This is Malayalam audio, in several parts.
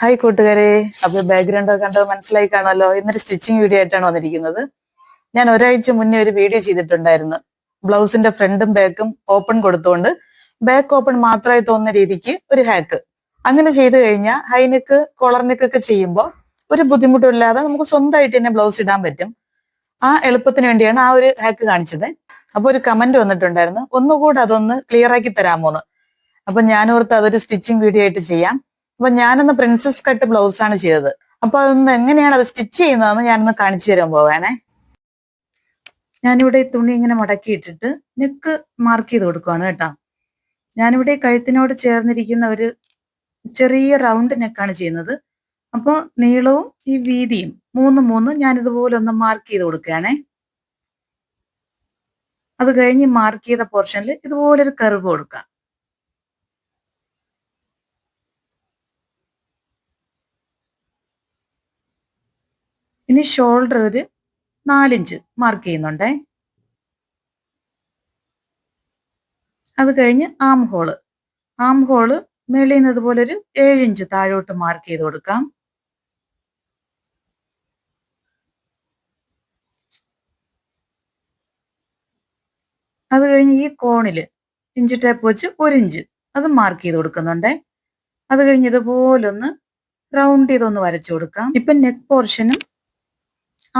ഹായ് കൂട്ടുകാരെ. അപ്പൊ ബാക്ക്ഗ്രൗണ്ട് ഒക്കെ കണ്ടത് മനസ്സിലായി കാണുമല്ലോ. ഇന്നൊരു സ്റ്റിച്ചിങ് വീഡിയോ ആയിട്ടാണ് വന്നിരിക്കുന്നത്. ഞാൻ ഒരാഴ്ച മുന്നേ ഒരു വീഡിയോ ചെയ്തിട്ടുണ്ടായിരുന്നു. ബ്ലൗസിന്റെ ഫ്രണ്ടും ബാക്കും ഓപ്പൺ കൊടുത്തുകൊണ്ട് ബാക്ക് ഓപ്പൺ മാത്രമായി തോന്നുന്ന രീതിക്ക് ഒരു ഹാക്ക്. അങ്ങനെ ചെയ്തു കഴിഞ്ഞാൽ ഹൈനെക്ക് കോളർ നെക്ക് ഒക്കെ ചെയ്യുമ്പോൾ ഒരു ബുദ്ധിമുട്ടില്ലാതെ നമുക്ക് സ്വന്തമായിട്ട് തന്നെ ബ്ലൗസ് ഇടാൻ പറ്റും. ആ എളുപ്പത്തിന് വേണ്ടിയാണ് ആ ഒരു ഹാക്ക് കാണിച്ചത്. അപ്പൊ ഒരു കമന്റ് വന്നിട്ടുണ്ടായിരുന്നു, ഒന്നുകൂടെ അതൊന്ന് ക്ലിയർ ആക്കി തരാമോന്ന്. അപ്പൊ ഞാൻ ഓർത്ത് അതൊരു സ്റ്റിച്ചിങ് വീഡിയോ ആയിട്ട് ചെയ്യാം. അപ്പൊ ഞാനൊന്ന് പ്രിൻസസ് കട്ട് ബ്ലൗസ് ആണ് ചെയ്തത്. അപ്പൊ അതൊന്ന് എങ്ങനെയാണ് അത് സ്റ്റിച്ച് ചെയ്യുന്നതെന്ന് ഞാനൊന്ന് കാണിച്ചു തരാൻ പോവാനേ. ഞാനിവിടെ ഈ തുണി ഇങ്ങനെ മടക്കിയിട്ടിട്ട് നെക്ക് മാർക്ക് ചെയ്ത് കൊടുക്കുവാണ് കേട്ടോ. ഞാനിവിടെ കഴുത്തിനോട് ചേർന്നിരിക്കുന്ന ഒരു ചെറിയ റൗണ്ട് നെക്കാണ് ചെയ്യുന്നത്. അപ്പോൾ നീളവും ഈ വീതിയും മൂന്ന് ഞാൻ ഇതുപോലെ ഒന്ന് മാർക്ക് ചെയ്ത് കൊടുക്കുകയാണേ. അത് കഴിഞ്ഞ് മാർക്ക് ചെയ്ത പോർഷനിൽ ഇതുപോലൊരു കർവ് കൊടുക്കാം. ഇനി ഷോൾഡർ ഒരു 4 ഇഞ്ച് മാർക്ക് ചെയ്യുന്നുണ്ടേ. അത് കഴിഞ്ഞ് ആം ഹോള് മേളിൽ നിന്ന് ഇതുപോലെ ഒരു 7 ഇഞ്ച് താഴോട്ട് മാർക്ക് ചെയ്ത് കൊടുക്കാം. അത് കഴിഞ്ഞ് ഈ കോണില് ഇഞ്ച് ടേപ്പ് വെച്ച് 1 ഇഞ്ച് അത് മാർക്ക് ചെയ്ത് കൊടുക്കുന്നുണ്ടേ. അത് കഴിഞ്ഞ് ഇതുപോലൊന്ന് റൗണ്ട് ചെയ്തൊന്ന് വരച്ചു കൊടുക്കാം. ഇപ്പൊ നെക്ക് പോർഷനും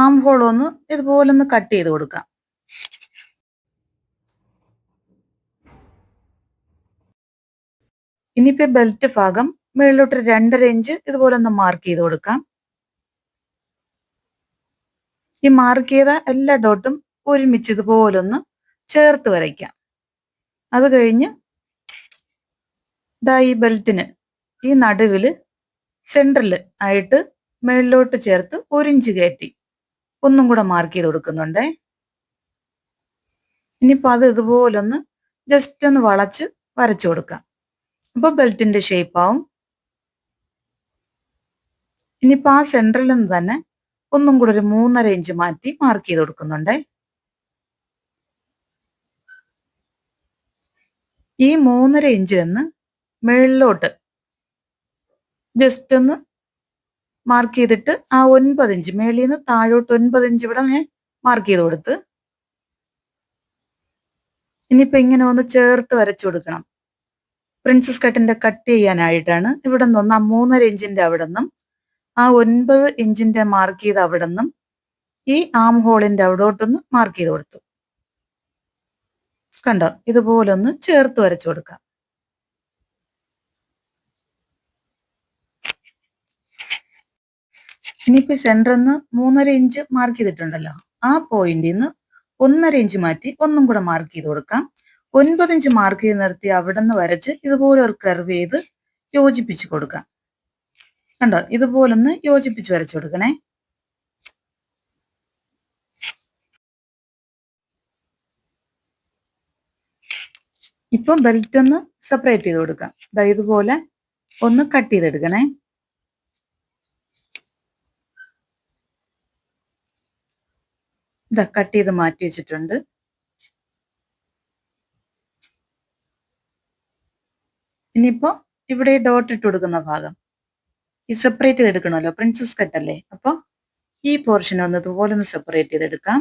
ആം ഹോളും ഒന്ന് ഇതുപോലൊന്ന് കട്ട് ചെയ്ത് കൊടുക്കാം. ഇനിയിപ്പോ ബെൽറ്റ് ഭാഗം മുകളിലോട്ട് 2.5 ഇഞ്ച് ഇതുപോലെ ഒന്ന് മാർക്ക് ചെയ്ത് കൊടുക്കാം. ഈ മാർക്ക് ചെയ്ത എല്ലാ ഡോട്ടും ഒരുമിച്ച് ഇതുപോലൊന്ന് ചേർത്ത് വരയ്ക്കാം. അത് കഴിഞ്ഞ് ദാ ഈ ബെൽറ്റിന് ഈ നടുവില് സെൻട്രല് ആയിട്ട് മുകളിലോട്ട് ചേർത്ത് 1 ഇഞ്ച് കയറ്റി ഒന്നും കൂടെ മാർക്ക് ചെയ്ത് കൊടുക്കുന്നുണ്ടേ. ഇനിയിപ്പോ അത് ഇതുപോലൊന്ന് ജസ്റ്റ് ഒന്ന് വളച്ച് വരച്ചു കൊടുക്കാം. അപ്പൊ ബെൽറ്റിന്റെ ഷേപ്പ് ആവും. ഇനിയിപ്പോ ആ സെൻട്രലിൽ നിന്ന് തന്നെ ഒന്നും കൂടെ ഒരു 3.5 ഇഞ്ച് മാറ്റി മാർക്ക് ചെയ്ത് കൊടുക്കുന്നുണ്ടേ. ഈ 3.5 ഇഞ്ച് നിന്ന് മുകളിലോട്ട് ജസ്റ്റ് ഒന്ന് മാർക്ക് ചെയ്തിട്ട് ആ 9 ഇഞ്ച് മേളിൽ നിന്ന് താഴോട്ട് 9 ഇഞ്ച് ഇവിടെ ഞാൻ മാർക്ക് ചെയ്ത് കൊടുത്ത്. ഇനിയിപ്പോ ഇങ്ങനെ ഒന്ന് ചേർത്ത് വരച്ചു കൊടുക്കണം. പ്രിൻസസ് കട്ടിന്റെ കട്ട് ചെയ്യാനായിട്ടാണ് ഇവിടെ നിന്ന് ആ 3.5 ഇഞ്ചിന്റെ അവിടെ നിന്നും ആ 9 ഇഞ്ചിന്റെ മാർക്ക് ചെയ്ത് അവിടെ നിന്നും ഈ ആം ഹോളിന്റെ അവിടോട്ടൊന്ന് മാർക്ക് ചെയ്ത് കൊടുത്തു. കണ്ടോ, ഇതുപോലൊന്ന് ചേർത്ത് വരച്ചു കൊടുക്കാം. ഇനിയിപ്പോ സെന്ററിൽ നിന്ന് 3.5 ഇഞ്ച് മാർക്ക് ചെയ്തിട്ടുണ്ടല്ലോ, ആ പോയിന്റിൽ നിന്ന് 1.5 ഇഞ്ച് മാറ്റി ഒന്നും കൂടെ മാർക്ക് ചെയ്ത് കൊടുക്കാം. 9 ഇഞ്ച് മാർക്ക് ചെയ്ത് നിർത്തി അവിടെ നിന്ന് വരച്ച് ഇതുപോലെ ഒരു കർവ് ചെയ്ത് യോജിപ്പിച്ച് കൊടുക്കാം. കണ്ടോ, ഇതുപോലൊന്ന് യോജിപ്പിച്ച് വരച്ചു കൊടുക്കണേ. ഇപ്പൊ ബെൽറ്റ് ഒന്ന് സെപ്പറേറ്റ് ചെയ്ത് കൊടുക്കാം. ഇതുപോലെ ഒന്ന് കട്ട് ചെയ്തെടുക്കണേ. കട്ട് ചെയ്ത് മാറ്റി വെച്ചിട്ടുണ്ട്. ഇനിയിപ്പോ ഇവിടെ ഡോട്ട് ഇട്ട് കൊടുക്കുന്ന ഭാഗം ഈ സെപ്പറേറ്റ് ചെയ്തെടുക്കണമല്ലോ, പ്രിൻസസ് കട്ടല്ലേ. അപ്പൊ ഈ പോർഷൻ ഒന്ന് ഇതുപോലെ ഒന്ന് സെപ്പറേറ്റ് ചെയ്തെടുക്കാം.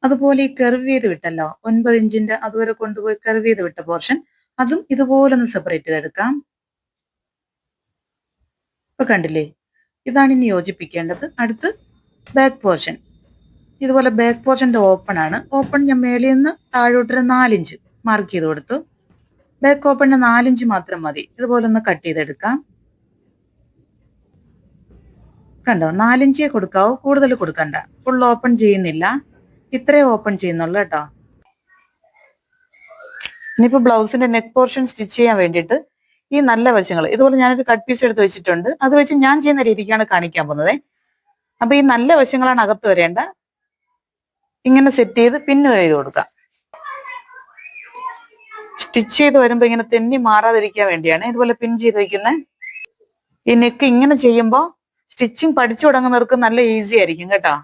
അതുപോലെ ഈ കർവ് ചെയ്ത് വിട്ടല്ലോ 9 ഇഞ്ചിന്റെ അതുവരെ കൊണ്ടുപോയി കർവ് ചെയ്ത് വിട്ട പോർഷൻ അതും ഇതുപോലെ ഒന്ന് സെപ്പറേറ്റ് ചെയ്തെടുക്കാം. ഇപ്പൊ കണ്ടില്ലേ, ഇതാണ് ഇനി യോജിപ്പിക്കേണ്ടത്. അടുത്ത് ബാക്ക് പോർഷൻ. ഇതുപോലെ ബാക്ക് പോർഷന്റെ ഓപ്പൺ ആണ്. ഓപ്പൺ ഞാൻ മേളിൽ നിന്ന് താഴോട്ടൊരു 4 ഇഞ്ച് മാർക്ക് ചെയ്ത് കൊടുത്തു. ബാക്ക് ഓപ്പണിന് 4 ഇഞ്ച് മാത്രം മതി. ഇതുപോലെ ഒന്ന് കട്ട് ചെയ്തെടുക്കാം. കണ്ടോ, 4 ഇഞ്ചേ കൊടുക്കാവൂ, കൂടുതൽ കൊടുക്കണ്ട. ഫുൾ ഓപ്പൺ ചെയ്യുന്നില്ല, ഇത്രേ ഓപ്പൺ ചെയ്യുന്നുള്ളൂ കേട്ടോ. ഇനിയിപ്പോ ബ്ലൗസിന്റെ നെക്ക് പോർഷൻ സ്റ്റിച്ച് ചെയ്യാൻ വേണ്ടിയിട്ട് ഈ നല്ല വശങ്ങൾ ഇതുപോലെ ഞാനൊരു കട്ട് പീസ് എടുത്ത് വെച്ചിട്ടുണ്ട്. അത് വെച്ച് ഞാൻ ചെയ്യുന്ന രീതിക്കാണ് കാണിക്കാൻ പോകുന്നത്. അപ്പൊ ഈ നല്ല വശങ്ങളാണ് അകത്ത് വരേണ്ട. ഇങ്ങനെ സെറ്റ് ചെയ്ത് പിന്ന് ചെയ്ത് കൊടുക്കാം. സ്റ്റിച്ച് ചെയ്ത് വരുമ്പോ ഇങ്ങനെ തെന്നി മാറാതിരിക്കാൻ വേണ്ടിയാണ് ഇതുപോലെ പിൻ ചെയ്ത് വെക്കുന്നത്. ഈ നെക്ക് ഇങ്ങനെ ചെയ്യുമ്പോൾ സ്റ്റിച്ചിങ് പഠിച്ചു തുടങ്ങുന്നവർക്ക് നല്ല ഈസി ആയിരിക്കും കേട്ടോ.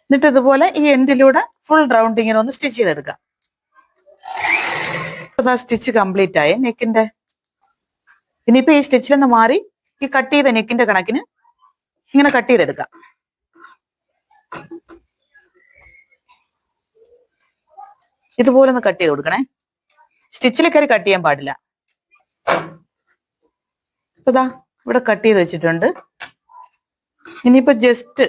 എന്നിട്ട് ഇതുപോലെ ഈ എൻഡിലൂടെ ഫുൾ റൗണ്ട് ഇങ്ങനെ ഒന്ന് സ്റ്റിച്ച് ചെയ്തെടുക്കാം. അപ്പൊ സ്റ്റിച്ച് കംപ്ലീറ്റ് ആയി നെക്കിന്റെ. ഇനിയിപ്പോ ഈ സ്റ്റിച്ചിൽ നിന്ന് മാറി ഈ കട്ട് ചെയ്ത നെക്കിന്റെ കണക്കിന് ഇങ്ങനെ കട്ട് ചെയ്തെടുക്കാം. ഇതുപോലെ ഒന്ന് കട്ട് ചെയ്ത് കൊടുക്കണേ. സ്റ്റിച്ചിൽ കയറി കട്ട് ചെയ്യാൻ പാടില്ല. ഇതാ ഇവിടെ കട്ട് ചെയ്ത് വെച്ചിട്ടുണ്ട്. ഇനിയിപ്പോ ജസ്റ്റ്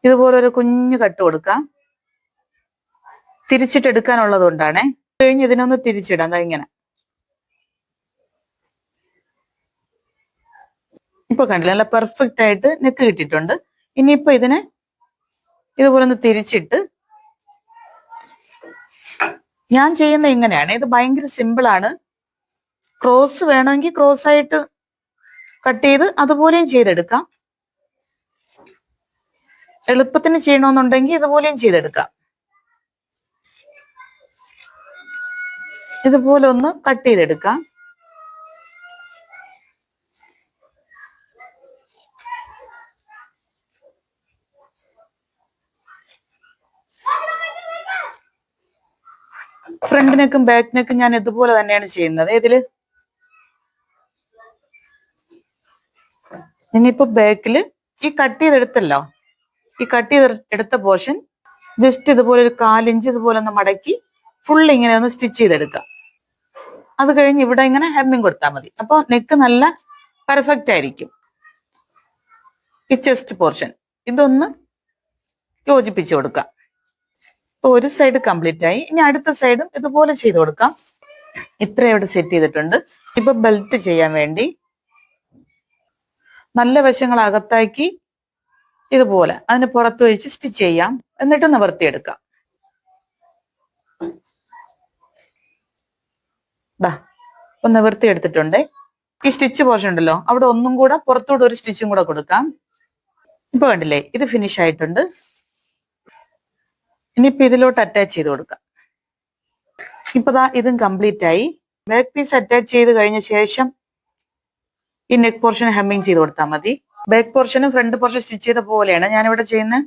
ഇതുപോലെ ഒരു കുഞ്ഞു കട്ട് കൊടുക്കാം. തിരിച്ചിട്ട് എടുക്കാനുള്ളത് കൊണ്ടാണേ. കഴിഞ്ഞ് ഇതിനൊന്ന് തിരിച്ചിടാം. എന്താ ഇങ്ങനെ. ഇപ്പൊ കണ്ടില്ല, നല്ല പെർഫെക്റ്റ് ആയിട്ട് നെക്ക് കിട്ടിയിട്ടുണ്ട്. ഇനിയിപ്പോ ഇതിനെ ഇതുപോലെ ഒന്ന് തിരിച്ചിട്ട്, ഞാൻ ചെയ്യുന്ന ഇങ്ങനെയാണ്. ഇത് ഭയങ്കര സിമ്പിൾ ആണ്. ക്രോസ് വേണമെങ്കിൽ ക്രോസ് ആയിട്ട് കട്ട് ചെയ്ത് അതുപോലെയും ചെയ്തെടുക്കാം. എളുപ്പത്തിന് ചെയ്യണമെന്നുണ്ടെങ്കിൽ ഇതുപോലെയും ചെയ്തെടുക്കാം. ഇതുപോലെ ഒന്ന് കട്ട് ചെയ്തെടുക്കാം. ഫ്രണ്ട് നെക്കും ബാക്ക് നെക്കും ഞാൻ ഇതുപോലെ തന്നെയാണ് ചെയ്യുന്നത്. ഇതില് ഇനിയിപ്പോ ബാക്കില് ഈ കട്ട് ചെയ്തെടുത്തല്ലോ, ഈ കട്ട് ചെയ്തെടുത്ത പോർഷൻ ജസ്റ്റ് ഇതുപോലെ ഒരു 1/4 ഇഞ്ച് ഇതുപോലെ ഒന്ന് മടക്കി ഫുൾ ഇങ്ങനെ ഒന്ന് സ്റ്റിച്ച് ചെയ്തെടുക്കാം. അത് കഴിഞ്ഞ് ഇവിടെ ഇങ്ങനെ ഹെമ്മിങ് കൊടുത്താൽ മതി. അപ്പൊ നെക്ക് നല്ല പെർഫെക്റ്റ് ആയിരിക്കും. ഈ ചെസ്റ്റ് പോർഷൻ ഇതൊന്ന് യോജിപ്പിച്ചു കൊടുക്കാം. ഇപ്പൊ ഒരു സൈഡ് കംപ്ലീറ്റ് ആയി. ഇനി അടുത്ത സൈഡും ഇതുപോലെ ചെയ്ത് കൊടുക്കാം. ഇത്ര ഇവിടെ സെറ്റ് ചെയ്തിട്ടുണ്ട്. ഇപ്പൊ ബെൽറ്റ് ചെയ്യാൻ വേണ്ടി നല്ല വശങ്ങൾ അകത്താക്കി ഇതുപോലെ അതിന് പുറത്ത് വെച്ച് സ്റ്റിച്ച് ചെയ്യാം. എന്നിട്ട് നിവർത്തിയെടുക്കാം. ഒന്ന് നിവർത്തിയെടുത്തിട്ടുണ്ട്. ഈ സ്റ്റിച്ച് പോർഷൻ ഉണ്ടല്ലോ, അവിടെ ഒന്നും കൂടെ പുറത്തോട്ട് ഒരു സ്റ്റിച്ചും കൂടെ കൊടുക്കാം. ഇപ്പൊ കണ്ടില്ലേ, ഇത് ഫിനിഷ് ആയിട്ടുണ്ട്. ഇനിയിപ്പോ ഇതിലോട്ട് അറ്റാച്ച് ചെയ്ത് കൊടുക്കാം. ഇപ്പൊ ഇതും കംപ്ലീറ്റ് ആയി. ബാക്ക് പീസ് അറ്റാച്ച് ചെയ്ത് കഴിഞ്ഞ ശേഷം ഈ നെക്ക് പോർഷൻ ഹെമ്മിങ് ചെയ്ത് കൊടുത്താൽ മതി. ബാക്ക് പോർഷനും ഫ്രണ്ട് പോർഷൻ സ്റ്റിച്ച് ചെയ്ത പോലെയാണ് ഞാനിവിടെ ചെയ്യുന്നത്.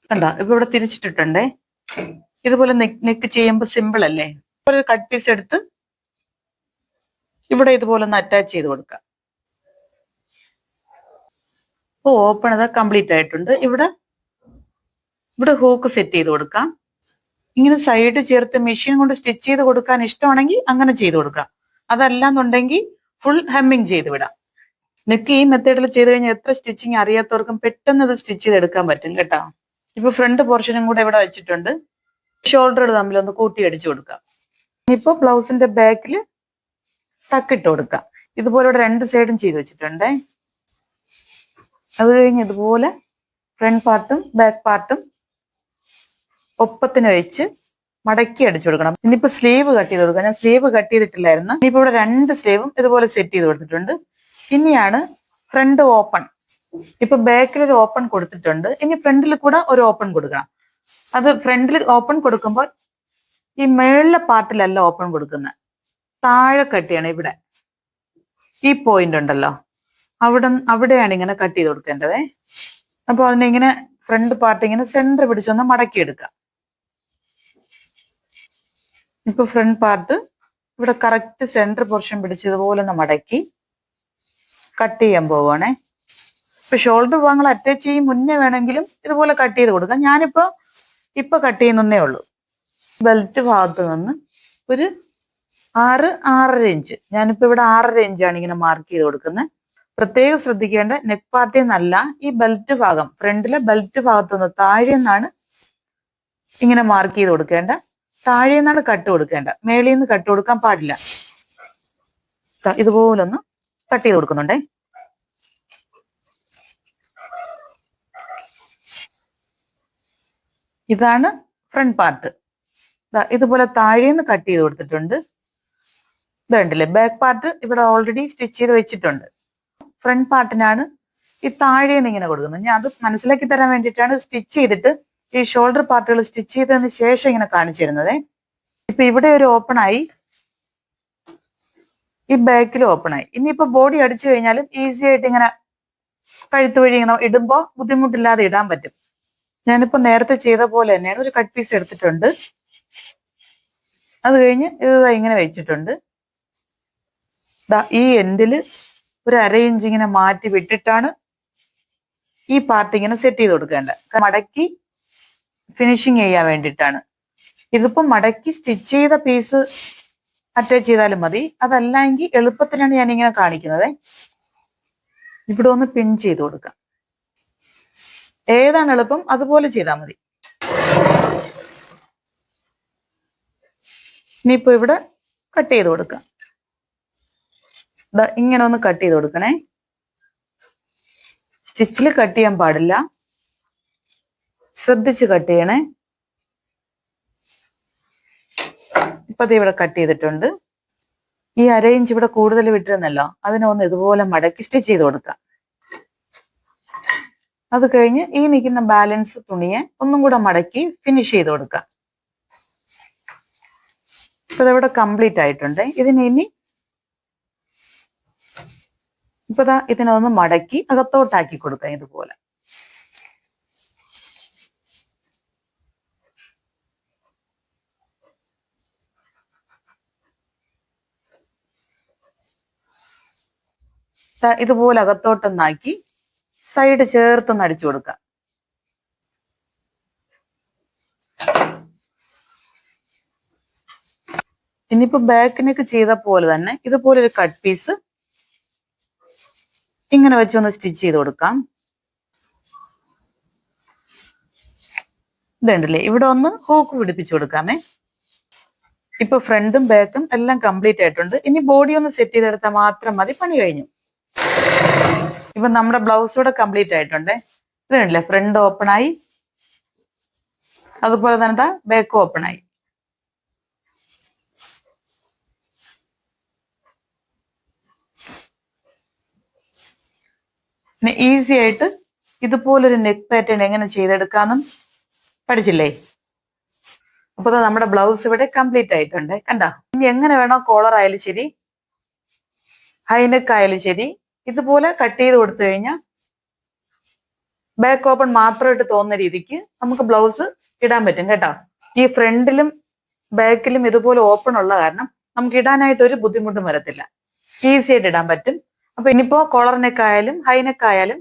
കണ്ടോ, ഇപ്പൊ ഇവിടെ തിരിച്ചിട്ടിട്ടുണ്ടേ. ഇതുപോലെ നെക്ക് ചെയ്യുമ്പോൾ സിമ്പിൾ അല്ലേ. ഒരു കട്ട് പീസ് എടുത്ത് ഇവിടെ ഇതുപോലെ ഒന്ന് അറ്റാച്ച് ചെയ്ത് കൊടുക്കാം. ഇപ്പൊ ഓപ്പൺ അത് കംപ്ലീറ്റ് ആയിട്ടുണ്ട്. ഇവിടെ ഹൂക്ക് സെറ്റ് ചെയ്ത് കൊടുക്കാം. ഇങ്ങനെ സൈഡ് ചേർത്ത് മെഷീൻ കൊണ്ട് സ്റ്റിച്ച് ചെയ്ത് കൊടുക്കാൻ ഇഷ്ടമാണെങ്കിൽ അങ്ങനെ ചെയ്ത് കൊടുക്കാം. അതല്ലാന്നുണ്ടെങ്കിൽ ഫുൾ ഹെമ്മിങ് ചെയ്ത് വിടാം. നെക്ക് ഈ മെത്തേഡിൽ ചെയ്ത് കഴിഞ്ഞാൽ എത്ര സ്റ്റിച്ചിങ് അറിയാത്തവർക്കും പെട്ടെന്ന് ഇത് സ്റ്റിച്ച് ചെയ്തെടുക്കാൻ പറ്റും കേട്ടോ. ഇപ്പൊ ഫ്രണ്ട് പോർഷനും കൂടെ ഇവിടെ വെച്ചിട്ടുണ്ട്. ഷോൾഡർ തമ്മിൽ ഒന്ന് കൂട്ടി അടിച്ചു കൊടുക്കാം. ഇനിയിപ്പോ ബ്ലൗസിന്റെ ബാക്കിൽ ടക്കിട്ട് കൊടുക്കാം. ഇതുപോലെ ഇവിടെ 2 സൈഡും ചെയ്ത് വെച്ചിട്ടുണ്ടേ. അത് കഴിഞ്ഞ് ഇതുപോലെ ഫ്രണ്ട് പാർട്ടും ബാക്ക് പാർട്ടും ഒപ്പത്തിന് വെച്ച് മടക്കി അടിച്ചു കൊടുക്കണം. ഇനിയിപ്പോ സ്ലീവ് കട്ട് ചെയ്ത് കൊടുക്കാം. ഞാൻ സ്ലീവ് കട്ട് ചെയ്തിട്ടില്ലായിരുന്നു. ഇനിയിപ്പോ ഇവിടെ 2 സ്ലീവും ഇതുപോലെ സെറ്റ് ചെയ്ത് കൊടുത്തിട്ടുണ്ട്. ഇനിയാണ് ഫ്രണ്ട് ഓപ്പൺ. ഇപ്പൊ ബാക്കിൽ ഒരു ഓപ്പൺ കൊടുത്തിട്ടുണ്ട്. ഇനി ഫ്രണ്ടിൽ കൂടെ ഒരു ഓപ്പൺ കൊടുക്കണം. അത് ഫ്രണ്ടിൽ ഓപ്പൺ കൊടുക്കുമ്പോൾ ഈ മേളിലെ പാർട്ടിലല്ല ഓപ്പൺ കൊടുക്കുന്നത്, താഴെ കട്ടിയാണ്. ഇവിടെ ഈ പോയിന്റ് ഉണ്ടല്ലോ, അവിടെയാണ് ഇങ്ങനെ കട്ട് ചെയ്ത് കൊടുക്കേണ്ടത്. അപ്പൊ അതിനിങ്ങനെ ഫ്രണ്ട് പാർട്ട് ഇങ്ങനെ സെന്റർ പിടിച്ചൊന്ന് മടക്കിയെടുക്കാം. ഇപ്പൊ ഫ്രണ്ട് പാർട്ട് ഇവിടെ കറക്റ്റ് സെന്റർ പോർഷൻ പിടിച്ച് ഇതുപോലെ ഒന്ന് മടക്കി കട്ട് ചെയ്യാൻ പോവുകയാണേ. ഇപ്പൊ ഷോൾഡർ ഭാഗങ്ങൾ അറ്റാച്ച് ചെയ്യും മുന്നേ വേണമെങ്കിലും ഇതുപോലെ കട്ട് ചെയ്ത് കൊടുക്കാം. ഇപ്പൊ കട്ട് ചെയ്യുന്നേ ഉള്ളൂ. ബെൽറ്റ് ഭാഗത്ത് നിന്ന് ഒരു 6-6.5 ഇഞ്ച്, ഞാനിപ്പോ ഇവിടെ 6.5 ഇഞ്ചാണ് ഇങ്ങനെ മാർക്ക് ചെയ്ത് കൊടുക്കുന്നത്. പ്രത്യേകം ശ്രദ്ധിക്കേണ്ട നെക്ക് പാർട്ടിൽ നിന്നല്ല, ഈ ബെൽറ്റ് ഭാഗം, ഫ്രണ്ടിലെ ബെൽറ്റ് ഭാഗത്തുനിന്ന് താഴെ നിന്നാണ് ഇങ്ങനെ മാർക്ക് ചെയ്ത് കൊടുക്കേണ്ട. താഴെ നിന്നാണ് കട്ട് കൊടുക്കേണ്ട, മേളിൽ നിന്ന് കട്ട് കൊടുക്കാൻ പാടില്ല. ഇതുപോലൊന്ന് കട്ട് ചെയ്ത് കൊടുക്കുന്നുണ്ടേ. ഇതാണ് ഫ്രണ്ട് പാർട്ട്. ഇതുപോലെ താഴേന്ന് കട്ട് ചെയ്ത് കൊടുത്തിട്ടുണ്ട്. ഇത് കണ്ടില്ലേ, ബാക്ക് പാർട്ട് ഇവിടെ ഓൾറെഡി സ്റ്റിച്ച് ചെയ്ത് വെച്ചിട്ടുണ്ട്. ഫ്രണ്ട് പാർട്ടിനാണ് ഈ താഴേന്ന് ഇങ്ങനെ കൊടുക്കുന്നത്. ഞാൻ അത് മനസ്സിലാക്കി തരാൻ വേണ്ടിയിട്ടാണ് സ്റ്റിച്ച് ചെയ്തിട്ട് ഈ ഷോൾഡർ പാർട്ടുകൾ സ്റ്റിച്ച് ചെയ്തതിന് ശേഷം ഇങ്ങനെ കാണിച്ചു തരുന്നത്. ഇപ്പൊ ഇവിടെ ഒരു ഓപ്പൺ ആയി, ഈ ബാക്കിൽ ഓപ്പൺ ആയി. ഇനിയിപ്പോ ബോഡി അടിച്ചു കഴിഞ്ഞാൽ ഈസി ആയിട്ട് ഇങ്ങനെ കഴുത്ത് വഴി ഇങ്ങനെ ഇടുമ്പോ ബുദ്ധിമുട്ടില്ലാതെ ഇടാൻ പറ്റും. ഞാനിപ്പോ നേരത്തെ ചെയ്ത പോലെ തന്നെയാണ് ഒരു കട്ട് പീസ് എടുത്തിട്ടുണ്ട്. അത് കഴിഞ്ഞ് ഇത് ഇങ്ങനെ വെച്ചിട്ടുണ്ട്. ഈ എൻഡില് ഒരു 1/2 ഇഞ്ച് ഇങ്ങനെ മാറ്റി വിട്ടിട്ടാണ് ഈ പാർട്ട് ഇങ്ങനെ സെറ്റ് ചെയ്ത് കൊടുക്കേണ്ടത്. മടക്കി ഫിനിഷിങ് ചെയ്യാൻ വേണ്ടിയിട്ടാണ്. ഇതിപ്പോ മടക്കി സ്റ്റിച്ച് ചെയ്ത പീസ് അറ്റാച്ച് ചെയ്താലും മതി. അതല്ലെങ്കിൽ എളുപ്പത്തിനാണ് ഞാൻ ഇങ്ങനെ കാണിക്കുന്നത്. ഇവിടെ ഒന്ന് പിൻ ചെയ്ത് കൊടുക്കാം. ഏതാണ് എളുപ്പം അതുപോലെ ചെയ്താൽ മതി. ഇനിയിപ്പോ ഇവിടെ കട്ട് ചെയ്ത് കൊടുക്കാം. ഇങ്ങനെ ഒന്ന് കട്ട് ചെയ്ത് കൊടുക്കണേ. സ്റ്റിച്ചിൽ കട്ട് ചെയ്യാൻ പാടില്ല, ശ്രദ്ധിച്ച് കട്ട് ചെയ്യണേ. ഇപ്പൊ അത് ഇവിടെ കട്ട് ചെയ്തിട്ടുണ്ട്. ഈ 1/2 ഇഞ്ച് ഇവിടെ കൂടുതൽ വിട്ടിരുന്നല്ലോ, അതിനെ ഒന്ന് ഇതുപോലെ മടക്കി സ്റ്റിച്ച് ചെയ്ത് കൊടുക്കാം. അത് കഴിഞ്ഞ് ഈ നിൽക്കുന്ന ബാലൻസ് തുണിയെ ഒന്നും കൂടെ മടക്കി ഫിനിഷ് ചെയ്ത് കൊടുക്കാം. ഇപ്പൊ ഇതിവിടെ കംപ്ലീറ്റ് ആയിട്ടുണ്ട്. ഇനി ഇപ്പൊ ഇതിനൊന്ന് മടക്കി അകത്തോട്ടാക്കി കൊടുക്കാം ഇതുപോലെ. ഇതുപോലെ അകത്തോട്ടൊന്നാക്കി സൈഡ് ചേർത്തൊന്ന് അടിച്ചു കൊടുക്കാം. ഇനിയിപ്പോ ബാക്കിനൊക്കെ ചെയ്ത പോലെ തന്നെ ഇതുപോലെ ഒരു കട്ട് പീസ് ഇങ്ങനെ വെച്ചൊന്ന് സ്റ്റിച്ച് ചെയ്ത് കൊടുക്കാം. ഇതുണ്ടല്ലേ, ഇവിടെ ഒന്ന് ഹൂക്ക് പിടിപ്പിച്ചു കൊടുക്കാമേ. ഇപ്പൊ ഫ്രണ്ടും ബാക്കും എല്ലാം കംപ്ലീറ്റ് ആയിട്ടുണ്ട്. ഇനി ബോഡി ഒന്ന് സെറ്റ് ചെയ്തെടുത്താൽ മാത്രം മതി, പണി കഴിഞ്ഞു. ഇപ്പൊ നമ്മുടെ ബ്ലൗസ് കൂടെ കംപ്ലീറ്റ് ആയിട്ടുണ്ട്. ഇതുണ്ടല്ലേ, ഫ്രണ്ട് ഓപ്പൺ ആയി, അതുപോലെ തന്നെ ബാക്ക് ഓപ്പൺ ആയി. പിന്നെ ഈസി ആയിട്ട് ഇതുപോലൊരു നെക്ക് പാറ്റേൺ എങ്ങനെ ചെയ്തെടുക്കാന്നും പഠിച്ചില്ലേ? അപ്പൊ നമ്മുടെ ബ്ലൗസ് ഇവിടെ കംപ്ലീറ്റ് ആയിട്ടുണ്ട്. കണ്ടോ? ഇനി എങ്ങനെ വേണോ, കോളർ ആയാലും ശരി, ഹൈനെക്ക് ആയാലും ശരി, ഇതുപോലെ കട്ട് ചെയ്ത് കൊടുത്തു കഴിഞ്ഞാൽ ബാക്ക് ഓപ്പൺ മാത്രമായിട്ട് തോന്നുന്ന രീതിക്ക് നമുക്ക് ബ്ലൗസ് ഇടാൻ പറ്റും കേട്ടോ. ഈ ഫ്രണ്ടിലും ബാക്കിലും ഇതുപോലെ ഓപ്പൺ ഉള്ള കാരണം നമുക്ക് ഇടാനായിട്ട് ഒരു ബുദ്ധിമുട്ടും വരത്തില്ല, ഈസി ആയിട്ട് ഇടാൻ പറ്റും. അപ്പൊ ഇനിയിപ്പോ കോളർ നെക്ക് ആയാലും ഹൈനെക്ക് ആയാലും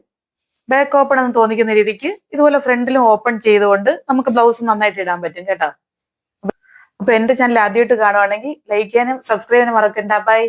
ബാക്ക് ഓപ്പൺ എന്ന് തോന്നിക്കുന്ന രീതിക്ക് ഇതുപോലെ ഫ്രണ്ടിലും ഓപ്പൺ ചെയ്തുകൊണ്ട് നമുക്ക് ബ്ലൗസ് നന്നായിട്ട് ഇടാൻ പറ്റും കേട്ടോ. അപ്പൊ എന്റെ ചാനൽ ആദ്യമായിട്ട് കാണുവാണെങ്കിൽ ലൈക്ക് ചെയ്യാനും സബ്സ്ക്രൈബ് ചെയ്യാനും മറക്കണ്ട. ബൈ.